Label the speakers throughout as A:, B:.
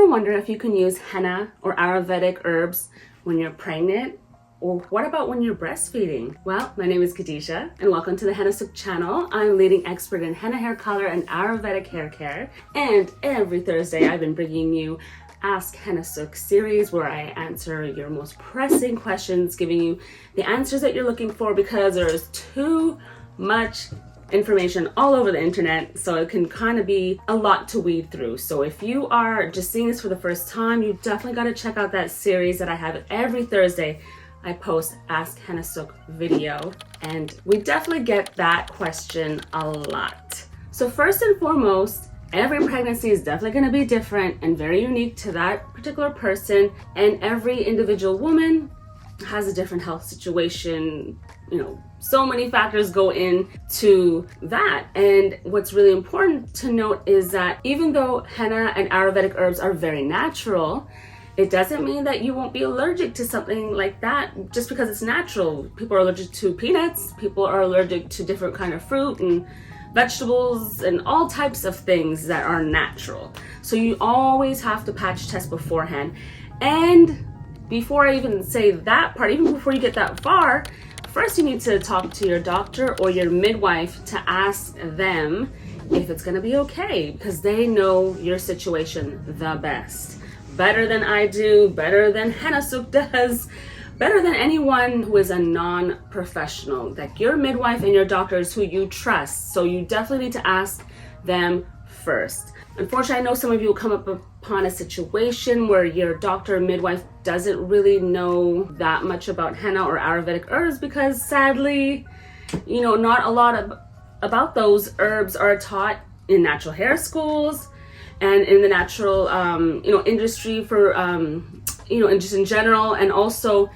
A: Ever wonder if you can use henna or Ayurvedic herbs when you're pregnant? Or what about when you're breastfeeding? Well, my name is Khadija and welcome to the Hennasooq channel. I'm leading expert in henna hair color and Ayurvedic hair care. And every Thursday I've been bringing you Ask Hennasooq series where I answer your most pressing questions, giving you the answers that you're looking for because there's too much information all over the internet, so it can kind of be a lot to weed through. So if you are just seeing this for the first time, you definitely got to check out that series that I have every Thursday. I post Ask Hennasooq video, and we definitely get that question a lot. So first and foremost, every pregnancy is definitely going to be different and very unique to that particular person, and every individual woman has a different health situation. You know, so many factors go into that. And what's really important to note is that even though henna and Ayurvedic herbs are very natural, it doesn't mean that you won't be allergic to something like that just because it's natural. People are allergic to peanuts, people are allergic to different kind of fruit and vegetables and all types of things that are natural. So you always have to patch test beforehand. And before I even say that part, even before you get that far, first you need to talk to your doctor or your midwife to ask them if it's going to be okay, because they know your situation the best. Better than I do, better than Hennasooq does, better than anyone who is a non-professional, like your midwife and your doctors who you trust. So you definitely need to ask them first. Unfortunately, I know some of you will come up upon a situation where your doctor or midwife doesn't really know that much about henna or Ayurvedic herbs because sadly, you know, not a lot about those herbs are taught in natural hair schools and in the natural, industry for, and just in general, and also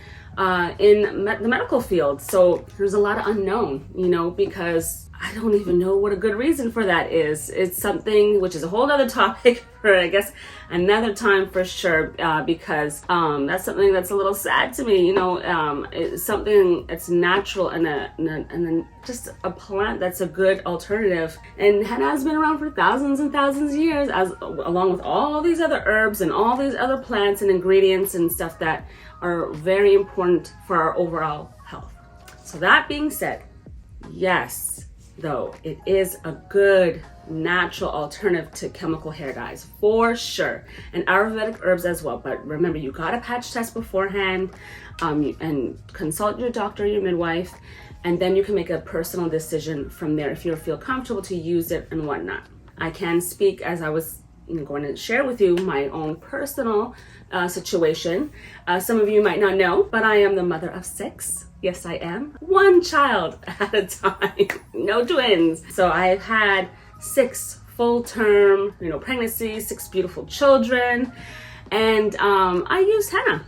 A: in the medical field. So there's a lot of unknown, because I don't even know what a good reason for that is. It's something which is a whole other topic for, I guess, another time for sure, because that's something that's a little sad to me. It's something that's natural and then just a plant that's a good alternative. And henna has been around for thousands and thousands of years, along with all these other herbs and all these other plants and ingredients and stuff that are very important for our overall health. So that being said, yes, though, it is a good natural alternative to chemical hair dyes for sure, and Ayurvedic herbs as well. But remember, you gotta patch test beforehand, and consult your doctor, your midwife, and then you can make a personal decision from there if you feel comfortable to use it and whatnot. I can speak as I was going to share with you my own personal situation. Some of you might not know, but I am the mother of 6. Yes, I am. 1 child at a time, no twins. So I've had 6 full-term, pregnancies, 6 beautiful children, and I used henna.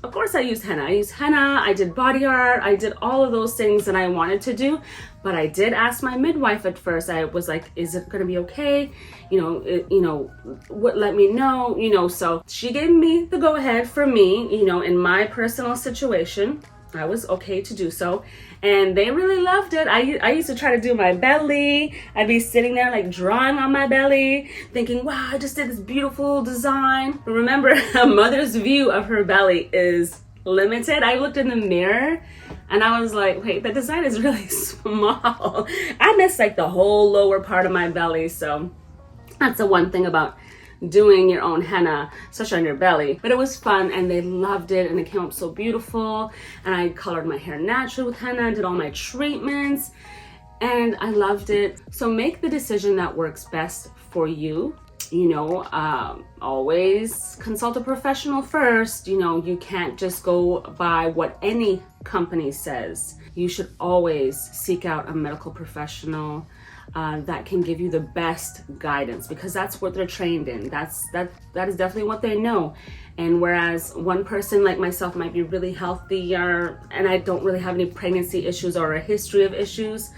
A: Of course I used henna. I did body art, I did all of those things that I wanted to do, but I did ask my midwife at first. I was like, is it gonna be okay? Let me know, so she gave me the go-ahead for me, in my personal situation. I was okay to do so, and they really loved it. I used to try to do my belly. I'd be sitting there like drawing on my belly, thinking, wow, I just did this beautiful design. But remember, a mother's view of her belly is limited. I looked in the mirror and I was like, wait, the design is really small. I missed like the whole lower part of my belly. So that's the one thing about doing your own henna, especially on your belly. But it was fun and they loved it, and it came up so beautiful, and I colored my hair naturally with henna, did all my treatments, and I loved it. So make the decision that works best for you. Always consult a professional first. You can't just go by what any company says. You should always seek out a medical professional that can give you the best guidance, because that's what they're trained in. That is definitely what they know. And whereas one person like myself might be really healthier and I don't really have any pregnancy issues or a history of issues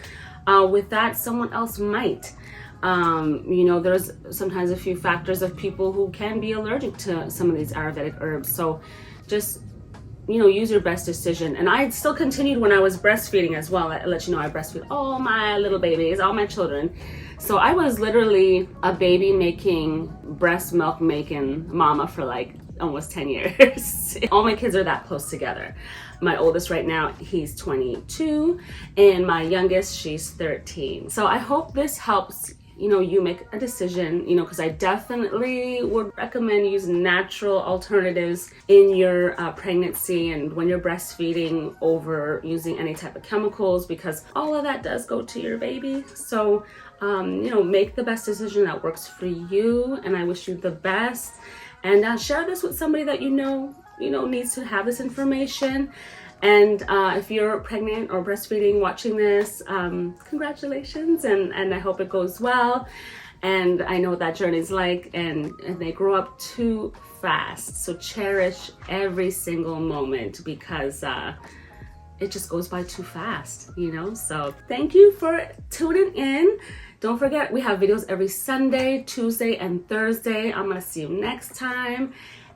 A: with that, someone else might. There's sometimes a few factors of people who can be allergic to some of these Ayurvedic herbs. So just use your best decision. And I still continued when I was breastfeeding as well. I let you know I breastfeed all my little babies, all my children. So I was literally a baby making, breast milk making mama for like almost 10 years. All my kids are that close together. My oldest right now, he's 22, and my youngest, she's 13. So I hope this helps, you know, you make a decision, you know, because I definitely would recommend using natural alternatives in your pregnancy and when you're breastfeeding over using any type of chemicals, because all of that does go to your baby. So, you know, make the best decision that works for you, and I wish you the best. And share this with somebody that you know needs to have this information. And if you're pregnant or breastfeeding watching this, congratulations, and I hope it goes well. And I know what that journey's like, and they grow up too fast. So cherish every single moment, because it just goes by too fast, you know? So thank you for tuning in. Don't forget, we have videos every Sunday, Tuesday, and Thursday. I'm gonna see you next time.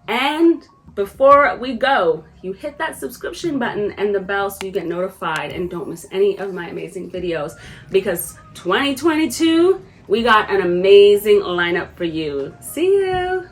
A: And before we go, you hit that subscription button and the bell so you get notified and don't miss any of my amazing videos, because 2022, we got an amazing lineup for you. See you.